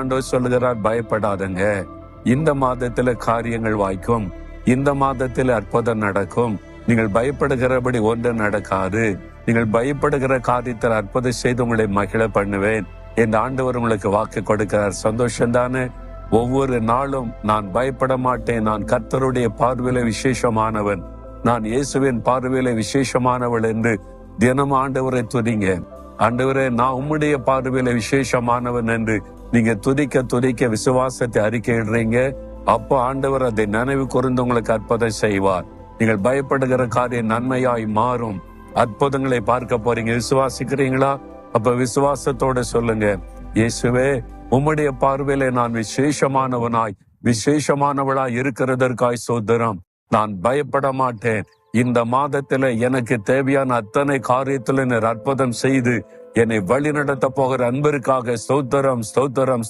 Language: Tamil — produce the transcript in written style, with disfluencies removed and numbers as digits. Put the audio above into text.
ஆண்டவர் சொல்லுகிறார், பயப்படாதங்க. இந்த மாதத்துல காரியங்கள் வாய்க்கும், இந்த மாதத்துல அற்புதம் நடக்கும். நீங்கள் பயப்படுகிறபடி ஒன்று நடக்காது. நீங்கள் பயப்படுகிற காரியத்தில் அற்புதம் செய்து உங்களை மகிழ பண்ணுவேன் என்று ஆண்டவர் உங்களுக்கு வாக்கு கொடுக்கிறார். சந்தோஷம் தானே? ஒவ்வொரு நாளும் நான் பயப்பட மாட்டேன், நான் கர்த்தருடைய பார்வையில விசேஷமானவன், நான் இயேசுவின் பார்வையில விசேஷமானவள் என்று தினம் ஆண்டவரை துதிங்க. ஆண்டவரே, நான் உம்முடைய பார்வையில விசேஷமானவன் என்று நீங்க துதிக்க துதிக்க விசுவாசத்தை அறிக்கையிடுறீங்க. அப்போ ஆண்டவர் அதை நினைவு கூர்ந்து உங்களுக்கு அற்புதம் செய்வார். நீங்கள் பயப்படுகிற காரியம் நன்மையாய் மாறும். அற்புதங்களை பார்க்க போறீங்க. விசுவாசிக்கிறீங்களா? அப்ப விசுவாசத்தோட சொல்லுங்க, இயேசுவே, உம்முடைய பார்வையில நான் விசேஷமானவனாய் விசேஷமானவளாய் இருக்கிறதற்காய் சோதரம். நான் பயப்பட மாட்டேன். இந்த மாதத்துல எனக்கு தேவையான அத்தனை காரியத்துல அற்புதம் செய்து என்னை வழி நடத்த போகிற அன்பிற்காக ஸ்தோத்திரம், ஸ்தோத்திரம், ஸ்தோத்திரம்.